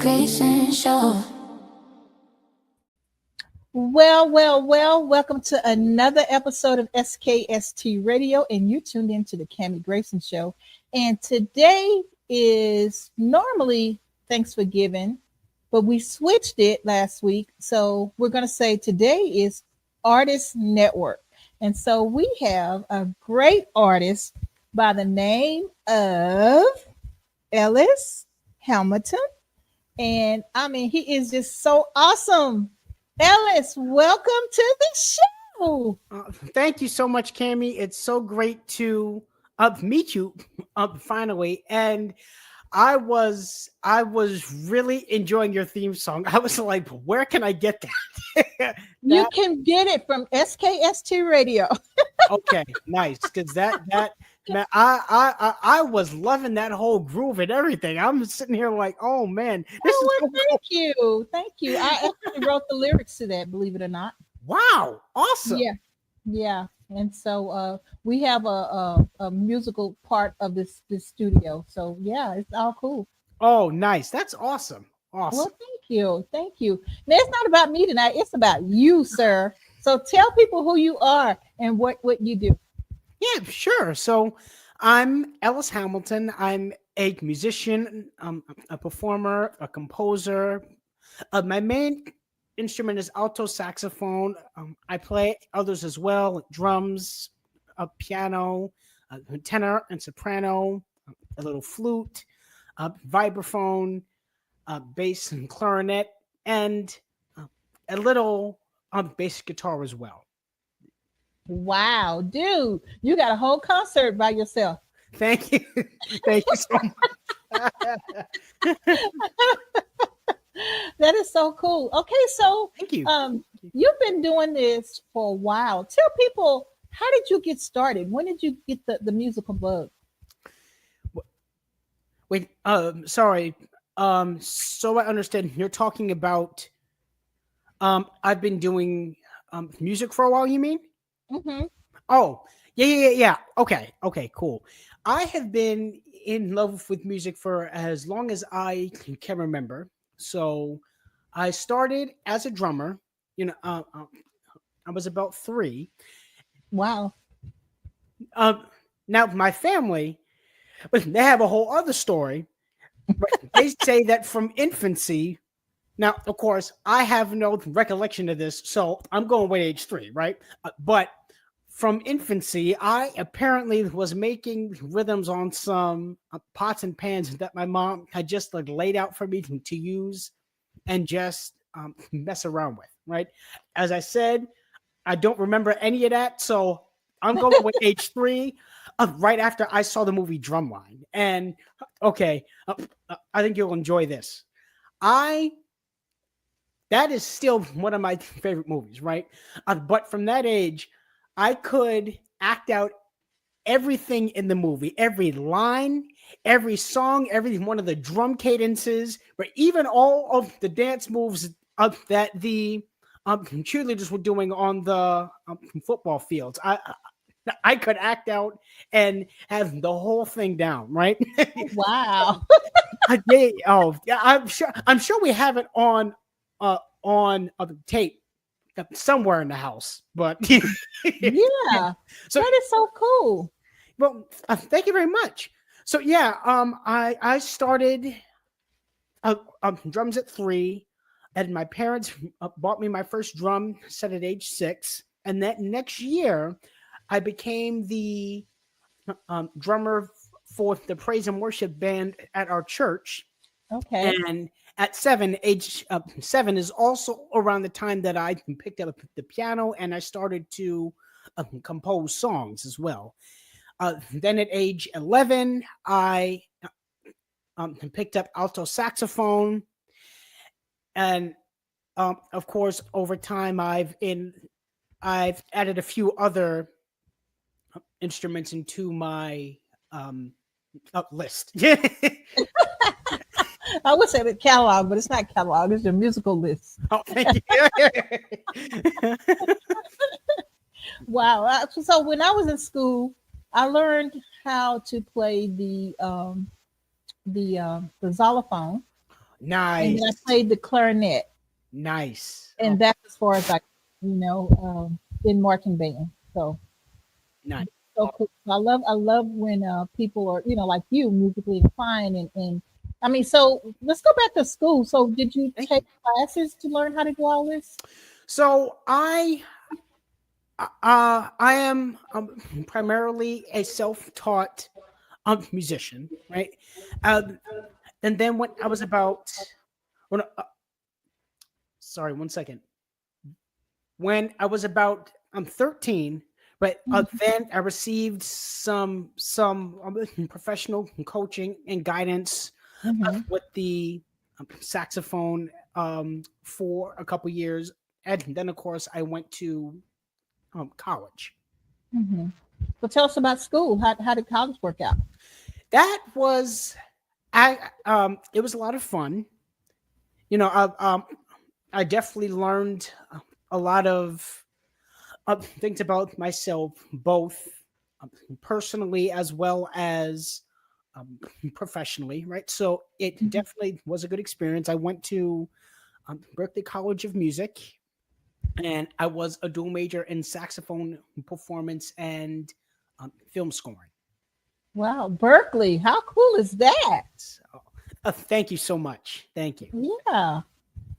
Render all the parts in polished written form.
Grayson Show. Well, welcome to another episode of SKST Radio, and you tuned into the Cammie Grayson Show. And today is normally Thanksgiving, but we switched it last week. So we're going to say today is Artist Network. And so we have a great artist by the name of Ellis Hamilton. And I mean, he is just so awesome. Ellis, welcome to the show. Thank you so much, Cammie. It's so great to meet you finally. And I was really enjoying your theme song. I was like, where can I get that? You can get it from SKST Radio. Okay, nice. Because man, I was loving that whole groove and everything. I'm sitting here like, oh man, this is so cool. Thank you. I actually wrote the lyrics to that, believe it or not. Wow, awesome. Yeah. And so we have a musical part of this studio. So yeah, it's all cool. Oh, nice. That's awesome. Awesome. Well, thank you. Now it's not about me tonight. It's about you, sir. So tell people who you are and what you do. Yeah, sure. So I'm Ellis Hamilton. I'm a musician, a performer, a composer. My main instrument is alto saxophone. I play others as well, drums, piano, tenor and soprano, a little flute, vibraphone, bass and clarinet, and a little bass guitar as well. Wow, dude, you got a whole concert by yourself. Thank you. Thank you so much. That is so cool. Okay, so thank you. You've been doing this for a while. Tell people, how did you get started? When did you get the musical bug? Wait, sorry. So I understand you're talking about I've been doing music for a while, you mean? Mm-hmm. Oh, yeah. Okay, cool. I have been in love with music for as long as I can remember. So I started as a drummer. I was about 3. Wow. Now my family, they have a whole other story. They say that from infancy. Now, of course, I have no recollection of this, so I'm going with age 3, right? But from infancy, I apparently was making rhythms on some pots and pans that my mom had just like laid out for me to use and just mess around with, right? As I said, I don't remember any of that, so I'm going with age 3, right after I saw the movie Drumline. And okay, I think you'll enjoy this. That is still one of my favorite movies, right? But from that age, I could act out everything in the movie, every line, every song, every one of the drum cadences, but even all of the dance moves that the cheerleaders were doing on the football fields. I could act out and have the whole thing down, right? Wow. Yeah. I'm sure we have it on tape somewhere in the house, but yeah, so that is so cool. Well, thank you very much. So yeah, I started drums at 3, and my parents bought me my first drum set at age 6, and that next year I became the drummer for the praise and worship band at our church. Okay. And at 7, age 7 is also around the time that I picked up the piano and I started to compose songs as well. Then at age 11, I picked up alto saxophone. And of course, over time, I've added a few other instruments into my list. I would say the catalog, but it's not catalog. It's your musical list. Oh, thank you. Wow. So when I was in school, I learned how to play the xylophone. Nice. And then I played the clarinet. Nice. And that's as far as in marching band. So Nice. so cool. I love when people are, like you, musically inclined and I mean, so let's go back to school. So did you take classes to learn how to do all this? So I am primarily a self-taught musician, right? And then when I was sorry, 1 second. When I was about 13, but then I received some professional coaching and guidance with the saxophone for a couple years, and then of course I went to college. Well, tell us about school. How did college work out? That was, it was a lot of fun. I definitely learned a lot of things about myself, both personally as well as professionally, right? So it definitely was a good experience. I went to Berklee College of Music, and I was a dual major in saxophone performance and film scoring. Wow, Berklee, how cool is that? So, thank you so much. Thank you. Yeah,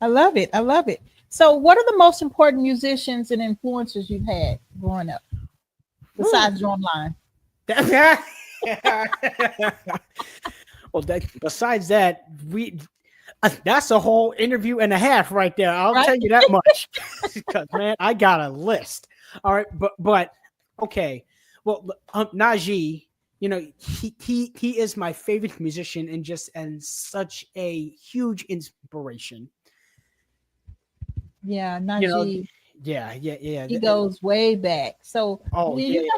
I love it. I love it. So what are the most important musicians and influencers you've had growing up besides John Line? Well, besides that, that's a whole interview and a half right there. I'll tell you that much. Because man, I got a list. All right, but okay. Well, Najee, he is my favorite musician and such a huge inspiration. Yeah, Najee. Yeah. He goes way back. So you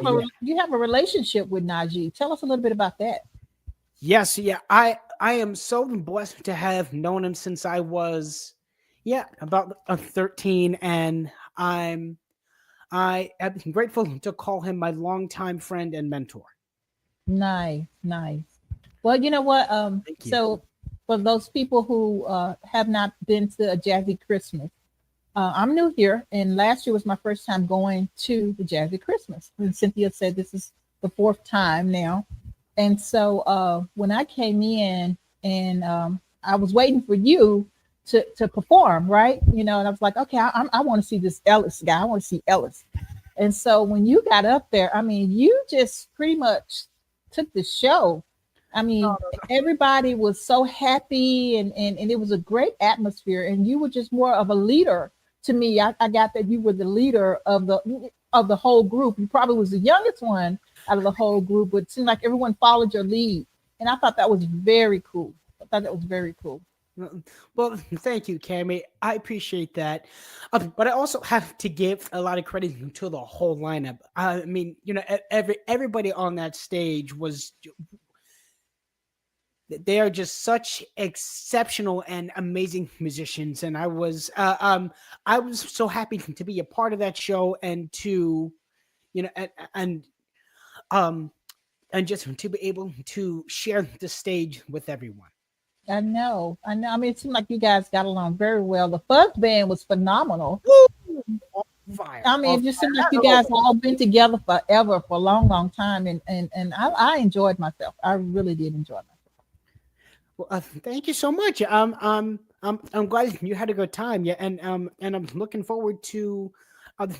have a relationship with Najee. Tell us a little bit about that. Yes, yeah. I am so blessed to have known him since I was about 13, and I am grateful to call him my longtime friend and mentor. Nice. Well, you know what? So for those people who have not been to a Jazzy Christmas, I'm new here, and last year was my first time going to the Jazzy Christmas. And Cynthia said this is the 4th time now. And so when I came in and I was waiting for you to perform, right? And I was like, okay, I want to see this Ellis guy. I want to see Ellis. And so when you got up there, I mean, you just pretty much took the show. I mean, everybody was so happy and it was a great atmosphere. And you were just more of a leader to me. I got that you were the leader of the whole group. You probably was the youngest one out of the whole group, but it seemed like everyone followed your lead. And I thought that was very cool. Well, thank you, Cammie. I appreciate that. But I also have to give a lot of credit to the whole lineup. I mean, everybody on that stage they are just such exceptional and amazing musicians. And I was so happy to be a part of that show and to, and just to be able to share the stage with everyone. I know. I mean, it seemed like you guys got along very well. The fuzz band was phenomenal. Woo! Fire. I mean, it just seemed like you guys all been together forever, for a long, long time. And I enjoyed myself. I really did enjoy myself. Well, thank you so much. I'm glad you had a good time. Yeah, and I'm looking forward to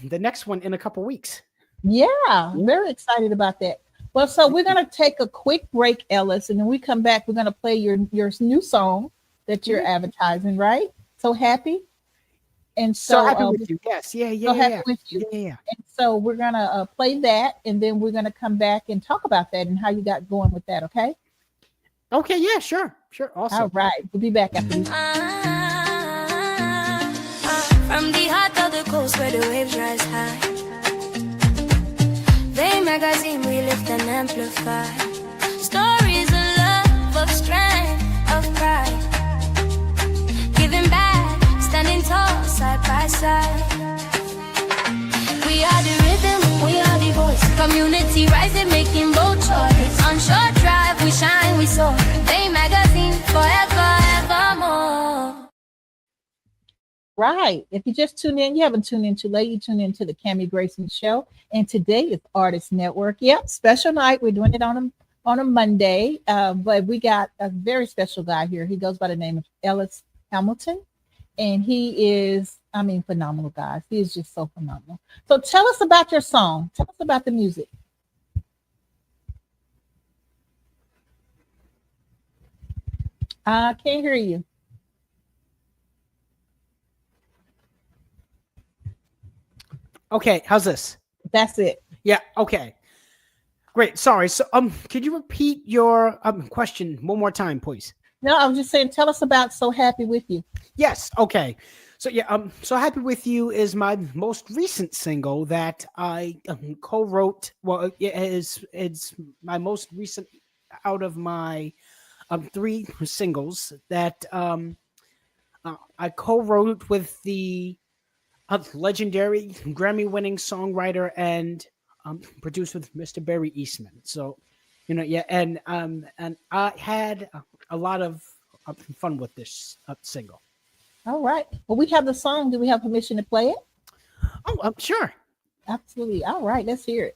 the next one in a couple weeks. Yeah, very excited about that. Well, so we're going to take a quick break, Ellis, and then we come back. We're going to play your new song that you're advertising, right? So happy. And so happy with you. Yes. Yeah. So happy with you. Yeah. And so we're going to play that, and then we're going to come back and talk about that and how you got going with that. Okay. Okay. Yeah, sure. Awesome. All right. We'll be back after this. From the heart of the coast where the waves rise high, they magazine we lift and amplify. Stories of love, of strength, of pride. Giving back, standing tall, side by side. We are the rhythm, we are the voice. Community rising, making bold choice. On short drive, we shine, we soar. They magazine forever, evermore. Right. If you just tune in, you haven't tuned in too late. You tune in to the Cammie Grayson Show. And today is Artist Network. Yep, special night. We're doing it on a Monday. But we got a very special guy here. He goes by the name of Ellis Hamilton. And he is, I mean, phenomenal, guys. He is just so phenomenal. So tell us about your song. Tell us about the music. I can't hear you. Okay, how's this? That's it. Yeah, okay. Great. Sorry. So could you repeat your question one more time, please? No, I was just saying, tell us about So Happy With You. Yes, okay. So yeah, So Happy With You is my most recent single that I co-wrote. Well, it's my most recent out of my 3 singles that I co-wrote with the legendary Grammy-winning songwriter and produced with Mr. Barry Eastman. So, yeah, and I had a lot of fun with this single. All right. Well, we have the song. Do we have permission to play it? Oh, sure. Absolutely. All right. Let's hear it.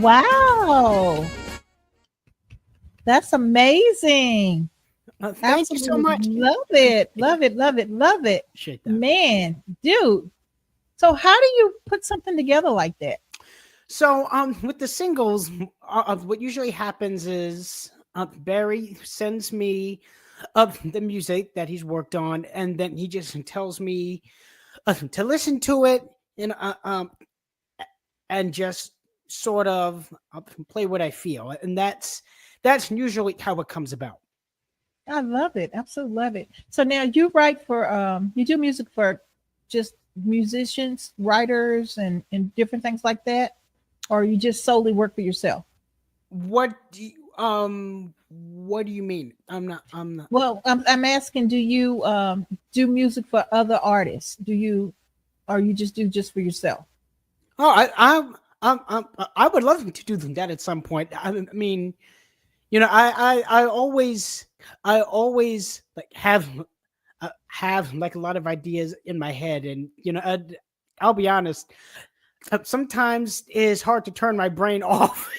Wow. That's amazing. Thank you so much. Love it. Love it. Love it. Love it. Appreciate that. Man, dude, So how do you put something together like that? So with the singles, what usually happens is Barry sends me the music that he's worked on, and then he just tells me to listen to it and just sort of play what I feel, and that's usually how it comes about. I love it. Absolutely love it. So now you write for you do music for just musicians, writers and different things like that, or you just solely work for yourself? What do you mean? I'm not. Well, I'm asking, do you do music for other artists? Do you, or you just do just for yourself? Oh, I would love to do that at some point. I mean, I always like have like a lot of ideas in my head, and I'll be honest, sometimes it's hard to turn my brain off.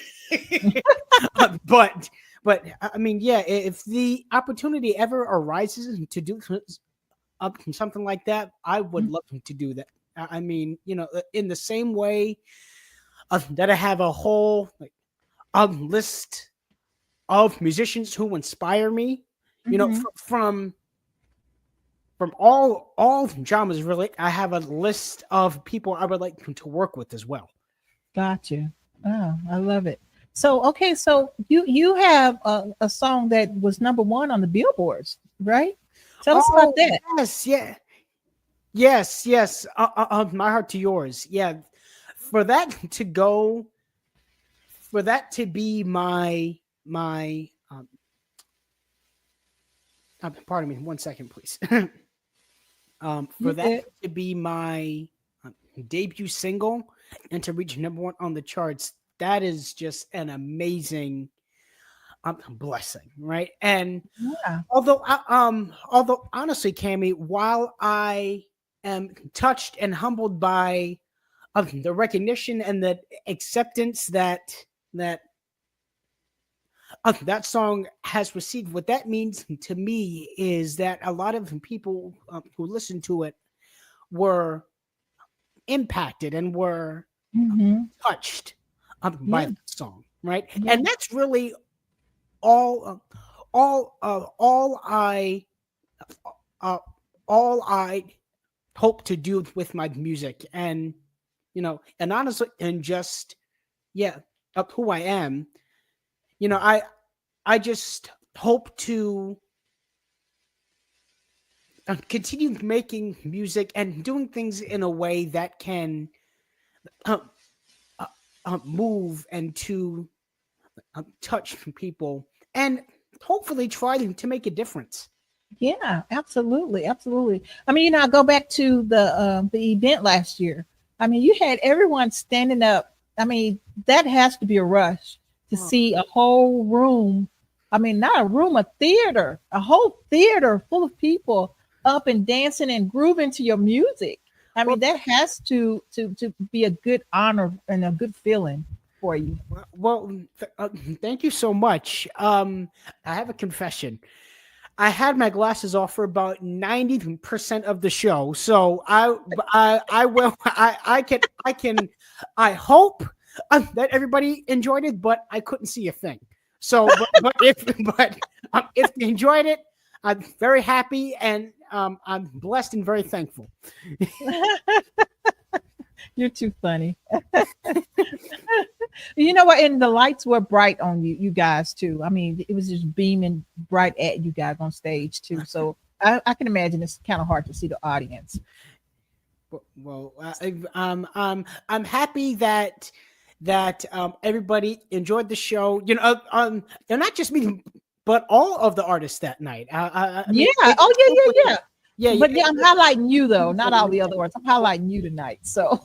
But I mean, yeah, if the opportunity ever arises to do something like that, I would love to do that. I mean, in the same way that I have a whole like list of musicians who inspire me, Mhm. from all genres. Really, I have a list of people I would like to work with as well. Gotcha. Oh, I love it. So okay, so you have a song that was number one on the billboards, right? Tell us about Oh that. yes, yeah, yes. My heart to yours. Yeah, for that to go, for that to be my pardon me, 1 second, please. For You that good? to be my debut single and to reach number one on the charts, that is just an amazing blessing, right? And Yeah. although honestly, Cami, while I am touched and humbled by the recognition and the acceptance that that song has received, what that means to me is that a lot of people who listened to it were impacted and were Hmm. touched by Yeah. that song, right? Yeah. And that's really all, all uh, all I hope to do with my music, and and honestly, and just yeah, of who I am. I just hope to continue making music and doing things in a way that can uh, uh, move and to touch people, and hopefully try to make a difference. Yeah, absolutely, absolutely. I mean, I go back to the event last year. I mean, you had everyone standing up. I mean, that has to be a rush to Oh, see a whole room. I mean, not a room, a whole theater full of people up and dancing and grooving to your music. I well, mean, that has to be a good honor and a good feeling for you. thank you so much. I have a confession. I had my glasses off for about 90% of the show, so I will I hope that everybody enjoyed it, but I couldn't see a thing. So, but if they enjoyed it, I'm very happy, and I'm blessed and very thankful. You're too funny. You know what? And the lights were bright on you guys too. I mean, it was just beaming bright at you guys on stage too. So I can imagine it's kind of hard to see the audience. I'm happy that everybody enjoyed the show. And not just me, but all of the artists that night. I Yeah. mean, Oh yeah, yeah, yeah, yeah. But yeah, I'm highlighting you though, not all the other ones. I'm highlighting you tonight. So,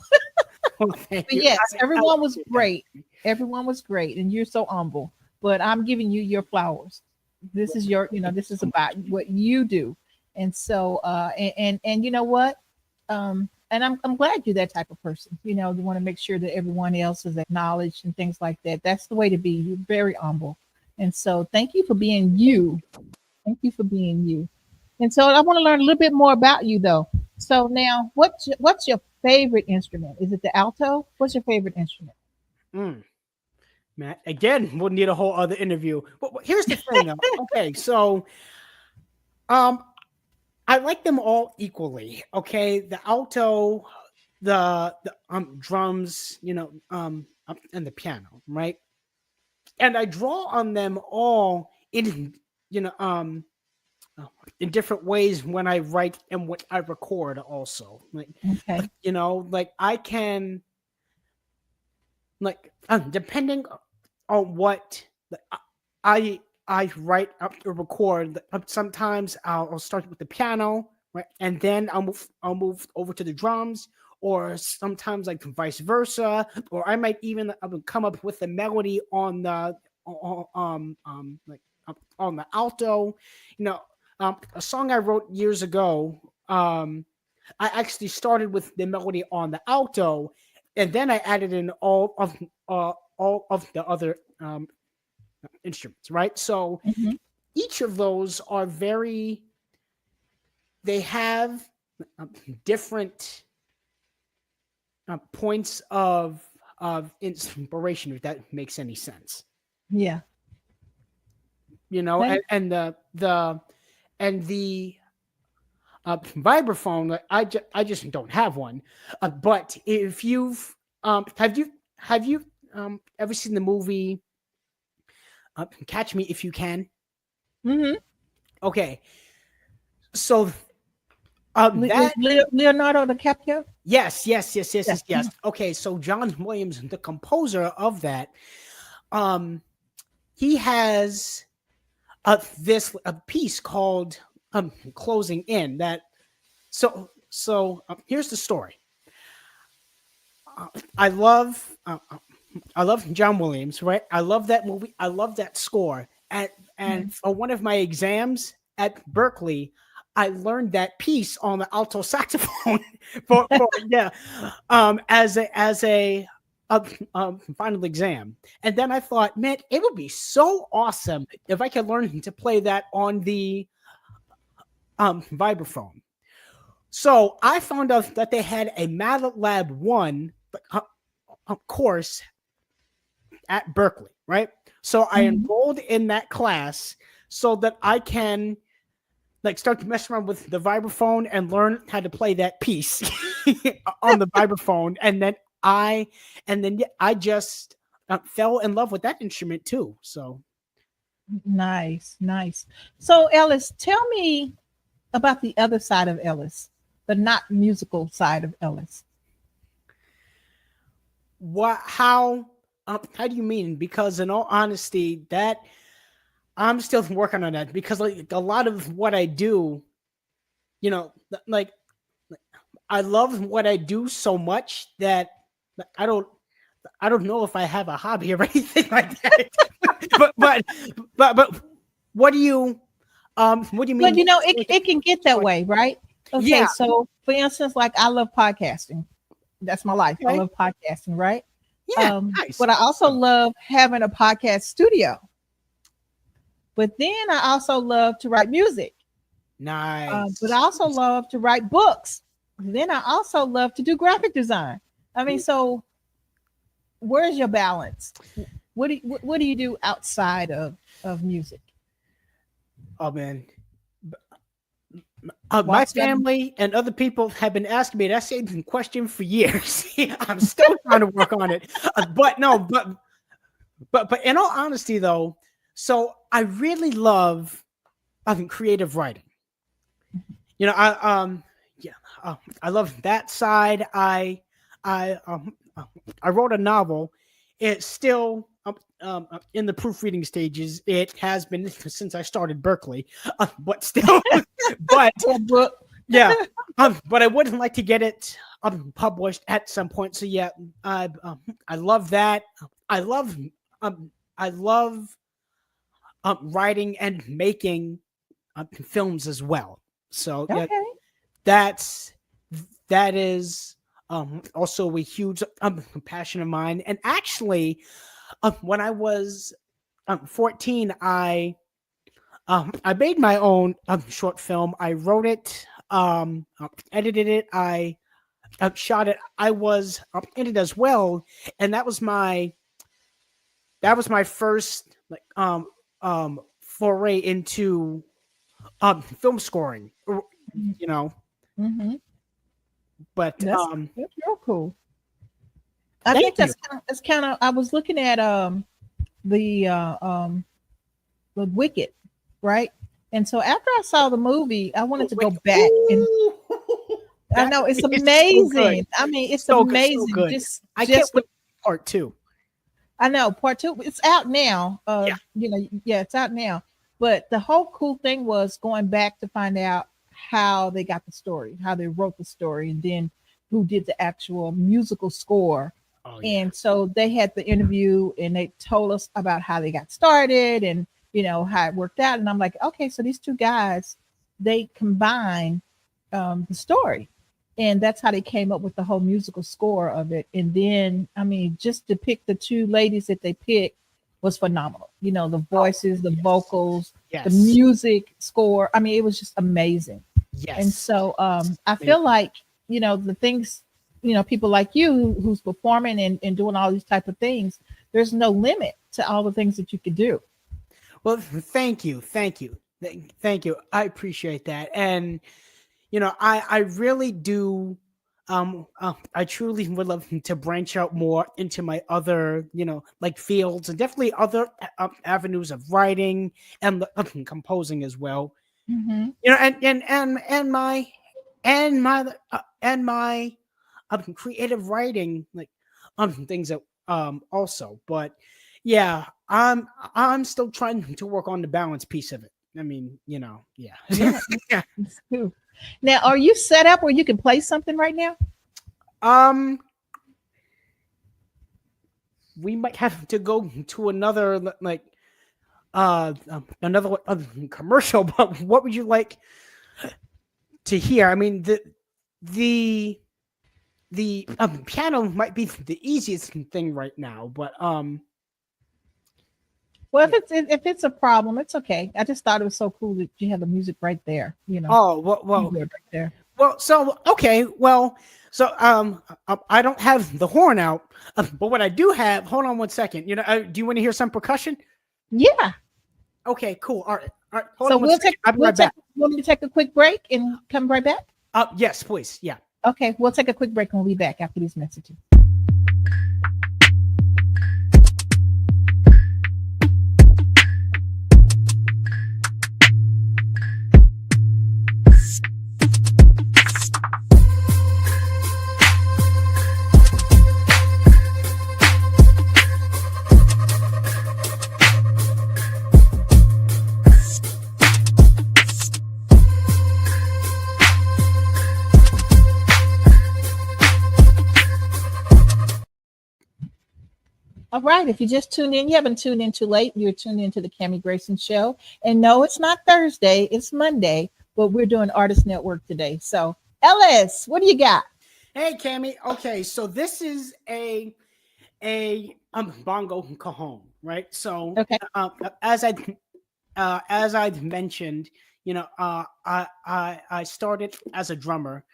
thank but you. yes, I everyone was appreciate that. great. Everyone was great, and you're so humble. But I'm giving you your flowers. This is your, this is about what you do, and so, and you know what? And I'm glad you're that type of person. You want to make sure that everyone else is acknowledged and things like that. That's the way to be. You're very humble, and so thank you for being you. Thank you for being you. And so I want to learn a little bit more about you, though. So now, what's your favorite instrument? Is it the alto? What's your favorite instrument? Matt, again, we'll need a whole other interview. But here's the thing. Okay, so I like them all equally. Okay, the alto, the drums, and the piano, right? And I draw on them all in in different ways when I write and what I record also. Like, Okay. like I can, like, depending on what I write up or record. Sometimes I'll start with the piano, right, and then I'll move over to the drums, or sometimes like vice versa, or I might even come up with a melody on the on the alto. A song I wrote years ago. I actually started with the melody on the alto, and then I added in all of the other instruments, right? So each of those are they have different points of inspiration, if that makes any sense. Yeah. And the vibraphone, I just don't have one. But if you've have you ever seen the movie Catch Me If You Can? Okay, so Leonardo DiCaprio. Yes. Okay, so John Williams, the composer of that, he has this piece called Closing In. That so here's the story. I love John Williams, right? I love that movie. I love that score. And for one of my exams at Berklee, I learned that piece on the alto saxophone as a final exam. And then I thought, man, it would be so awesome if I could learn to play that on the vibraphone. So I found out that they had a MATLAB 1 course at Berklee, right? So I enrolled in that class so that I can start to mess around with the vibraphone and learn how to play that piece on the vibraphone. And then I just fell in love with that instrument too. So nice. So Ellis, tell me about the other side of Ellis, the not musical side of Ellis. How do you mean? Because in all honesty, that I'm still working on that, because like a lot of what I do, like I love what I do so much that I don't know if I have a hobby or anything like that. but what do you mean? But it can get that way, right? Okay, yeah. So for instance, like I love podcasting. That's my life. Okay. I love podcasting, right? Yeah, nice. But I also love having a podcast studio. But then I also love to write music. Nice. But I also love to write books. Then I also love to do graphic design. I mean, so where's your balance? What do you do outside of music? Oh man. My family and other people have been asking me that same question for years. I'm still trying to work on it. But in all honesty though, so I really love creative writing. I love that side. I wrote a novel. It's still in the proofreading stages. It has been since I started Berklee, but still, but yeah, but I wouldn't like to get it published at some point. So yeah, I love that. I love writing and making films as well. So okay. that is also a huge passion of mine. And actually, when I was 14, I made my own short film. I wrote it, edited it. I shot it, I was in it as well, and that was my first like foray into film scoring, you know. Mm-hmm. But That's real cool. I thank think you. that's kind of. I was looking at the Wicked, right? And so after I saw the movie, I wanted to go back and Ooh, I that know it's movie is so good, amazing. I mean, it's so good, so amazing. good. Just I can't just wait for part two. I know part two. It's out now. Yeah. Yeah, it's out now. But the whole cool thing was going back to find out how they got the story, how they wrote the story, and then who did the actual musical score. Oh yeah. And so they had the interview and they told us about how they got started and how it worked out. And I'm like, okay, so these two guys, they combined the story. And that's how they came up with the whole musical score of it. And then, I mean, just to pick the two ladies that they picked was phenomenal. The voices, the Yes. vocals, the Yes. music score. I mean, it was just amazing. And Yes. so I feel like, the things, people like you who's performing and doing all these type of things, there's no limit to all the things that you could do. Well, thank you, thank you. I appreciate that, and I really do. I truly would love to branch out more into my other, like fields, and definitely other avenues of writing and composing as well. Mm-hmm. And my creative writing, like things that also. But yeah, I'm still trying to work on the balance piece of it. I mean, yeah. Yeah, it's cool. Now, are you set up where you can play something right now? um we might have to go to another like another commercial, but what would you like to hear? I mean, the piano might be the easiest thing right now, but Well, yeah. if it's a problem, it's okay. I just thought it was so cool that you have the music right there. Oh well, Keyboard right there. well. So okay, well, so I don't have the horn out, but what I do have. Hold on one second. Do you want to hear some percussion? Yeah. Okay, cool. All right. Hold So on one second. I'll be right back. You want me to take a quick break and come right back? Yes, please. Yeah. Okay, we'll take a quick break and we'll be back after these messages. All right, if you just tuned in, you haven't tuned in too late. You're tuned into the Cammie Grayson Show. And no, it's not Thursday, it's Monday, but we're doing Artist Network today. So, Ellis, what do you got? Hey, Cammy. Okay, so this is a bongo cajon, right? So, Okay. as I mentioned, I started as a drummer,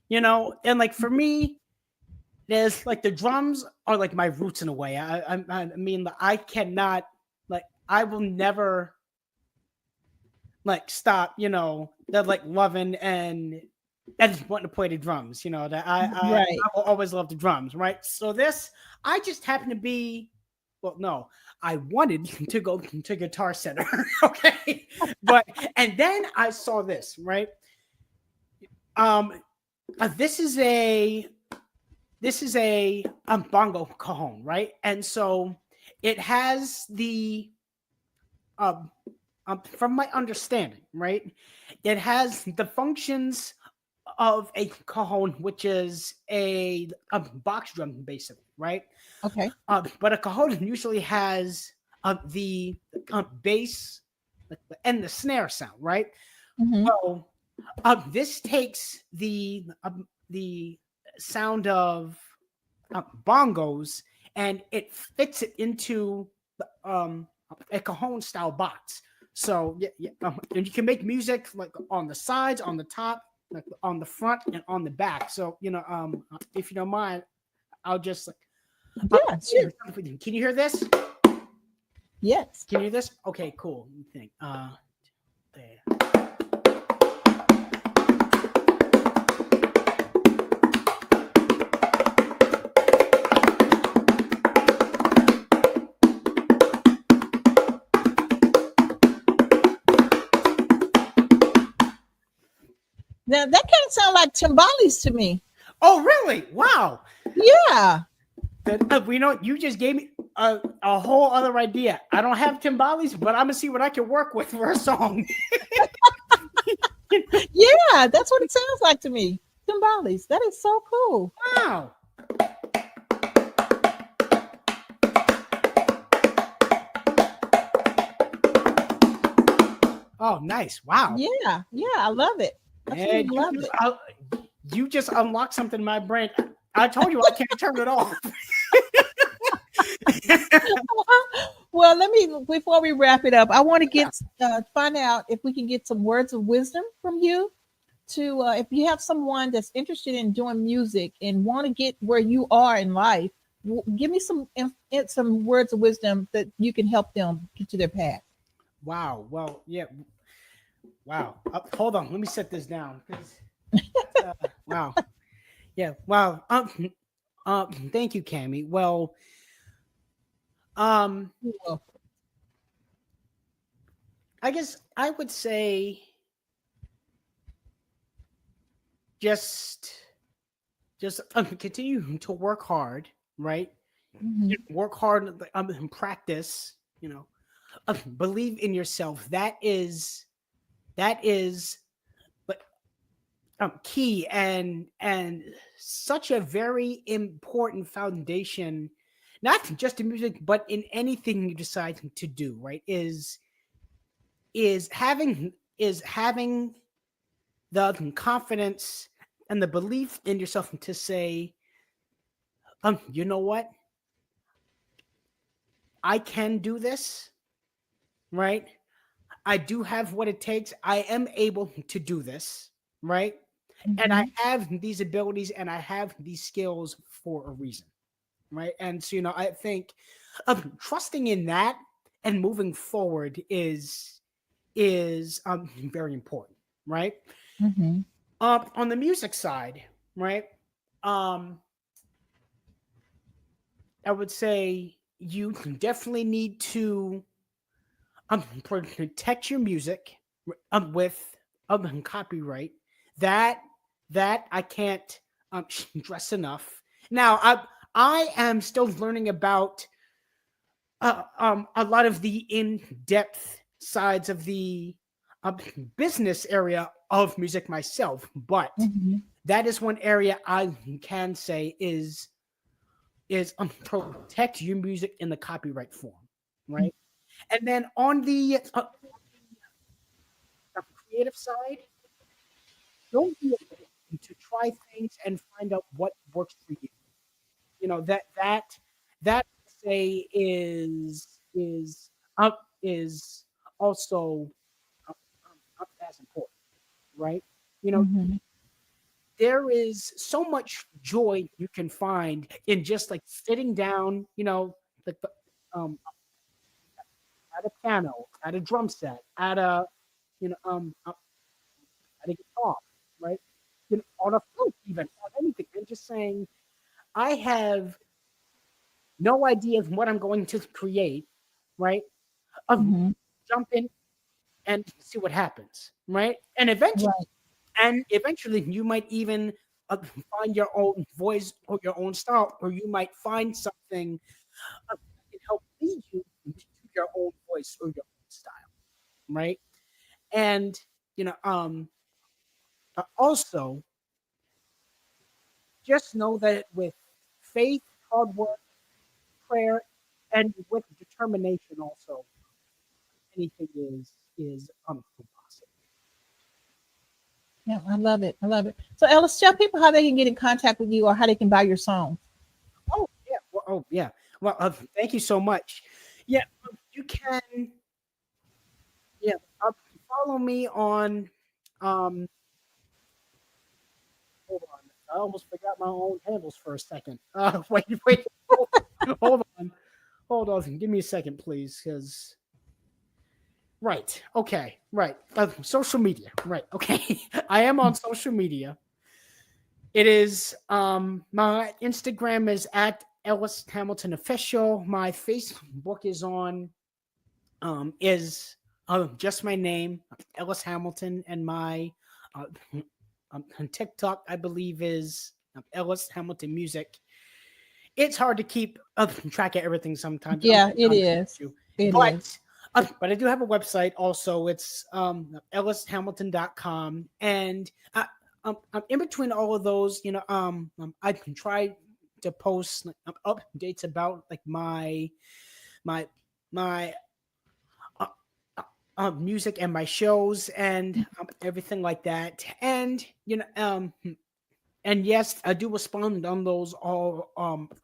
and like for me, there's like the drums are like my roots in a way. I mean, like, I cannot, like, I will never like stop, that like loving and wanting to play the drums, that Right. I will always love the drums, right? So this, I just happen to be, well, no, I wanted to go to Guitar Center, okay, and then I saw this, right? Um, this is a bongo cajon, right? And so it has the from my understanding, right? It has the functions of a cajon, which is a box drum, basically, right? Okay. But a cajon usually has the bass and the snare sound, right? Mm-hmm. Well, this takes the sound of bongos and it fits it into a cajon style box. So yeah, and you can make music like on the sides, on the top, like on the front and on the back. So if you don't mind, I'll just Yeah, sure. Can you hear this? Yes. Can you hear this? Okay, cool. Let me think. There. Now that kind of sound like timbales to me. Oh, really? Wow. Yeah. You just gave me a whole other idea. I don't have timbales, but I'm gonna see what I can work with for a song. Yeah, that's what it sounds like to me. Timbales. That is so cool. Wow. Oh, nice. Wow. Yeah, I love it. Man, Love it. you just unlocked something in my brain. I told you I can't turn it off. Well, before we wrap it up, I want to find out if we can get some words of wisdom from you. To if you have someone that's interested in doing music and want to get where you are in life, give me some words of wisdom that you can help them get to their path. Wow. Well, yeah. Wow. Hold on. Let me set this down. Wow. Yeah. Wow. Thank you, Cammie. Well, I guess I would say just continue to work hard, right? Mm-hmm. Work hard and practice, believe in yourself. That is but key and such a very important foundation, not just in music but in anything you decide to do, right? Is having the confidence and the belief in yourself to say, you know what, I can do this, right? I do have what it takes. I am able to do this, right? Mm-hmm. And I have these abilities and I have these skills for a reason, right? And so, I think trusting in that and moving forward is very important, right? Mm-hmm. On the music side, right? I would say you definitely need to protect your music with copyright. That I can't stress enough. Now I am still learning about a lot of the in-depth sides of the business area of music myself, but Mm-hmm. that is one area I can say is protect your music in the copyright form, right? And then on the creative side, don't be afraid to try things and find out what works for you. That say is also as important, right? You know, Mm-hmm. there is so much joy you can find in just like sitting down, like at a piano, at a drum set, at a you know at a guitar, right? On a flute, even on anything, and just saying, I have no idea of what I'm going to create, right? Mm-hmm. Jump in and see what happens, right? And Right. eventually, you might even find your own voice or your own style, or you might find something that can help lead you to your own voice or your own style, right? And also just know that with faith, hard work, prayer, and with determination, also anything is possible. Yeah, I love it. I love it. So, Ellis, tell people how they can get in contact with you or how they can buy your songs. Oh yeah, yeah. Well, thank you so much. Yeah, you can. Yeah, follow me on um almost forgot my own handles for a second. Wait, hold on. Give me a second, please, because. Right. Okay. Right. Social media. Right. Okay. I am on social media. It is my Instagram is at Ellis Hamilton Official. My Facebook is on is just my name, Ellis Hamilton, and my on TikTok, I believe, is Ellis Hamilton Music. It's hard to keep track of everything sometimes. Yeah, it is. But I do have a website also. It's ellishamilton.com. And in between all of those, I can try to post updates about like my music and my shows and everything like that. And and yes, I do respond on those all.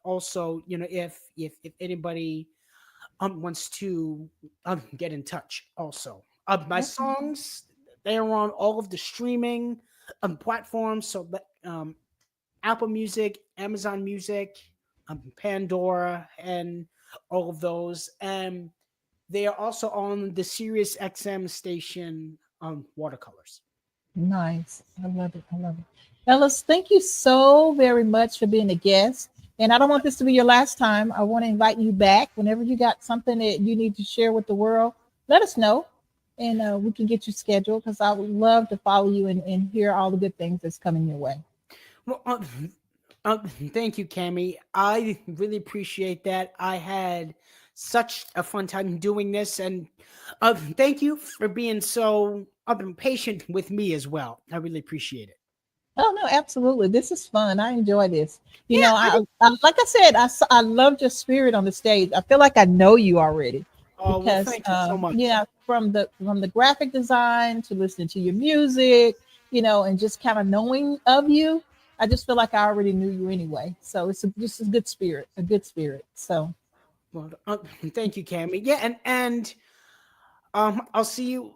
Also, if anybody wants to get in touch. Also, my songs, they are on all of the streaming platforms. So, Apple Music, Amazon Music, Pandora, and all of those. And they are also on the Sirius XM station Watercolors. Nice. I love it. Ellis, thank you so very much for being a guest. And I don't want this to be your last time. I want to invite you back whenever you got something that you need to share with the world. Let us know, and we can get you scheduled, because I would love to follow you and hear all the good things that's coming your way. Well, thank you, Cammie. I really appreciate that. I had such a fun time doing this, and thank you for being so patient with me as well. I really appreciate it. Oh no, absolutely. This is fun. I enjoy this. I like I said, I love your spirit on the stage. I feel like I know you already. Oh, Because well, thank you so much. from the graphic design to listening to your music, and just kind of knowing of you, I just feel like I already knew you anyway. So it's just a good spirit, So Well, thank you, Cammie. Yeah, and I'll see you.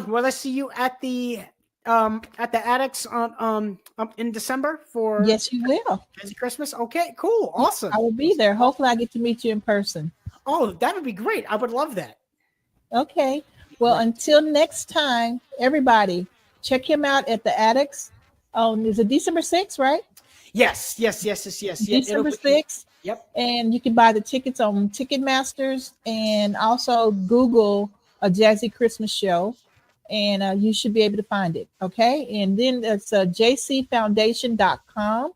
Will I see you at the Attics on in December for yes, you will. Christmas? Okay, cool, awesome. I will be there. Hopefully, I get to meet you in person. Oh, that would be great. I would love that. Okay. Well, Right. until next time, everybody, check him out at the Attics. Is it December 6th, right? Yes. December It'll be- 6th. Yep. And you can buy the tickets on Ticketmasters, and also Google a Jazzy Christmas show, and you should be able to find it. Okay. And then it's jcfoundation.com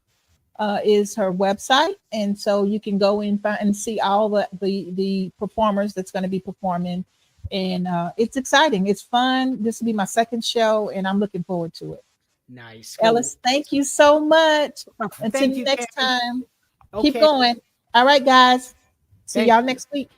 is her website. And so you can go and find and see all the performers that's going to be performing. And it's exciting. It's fun. This will be my second show, and I'm looking forward to it. Nice. Ellis, thank you so much. Until Thank you, next Cammie. time. Okay. Keep going. All right, guys. See Thank y'all you. next week.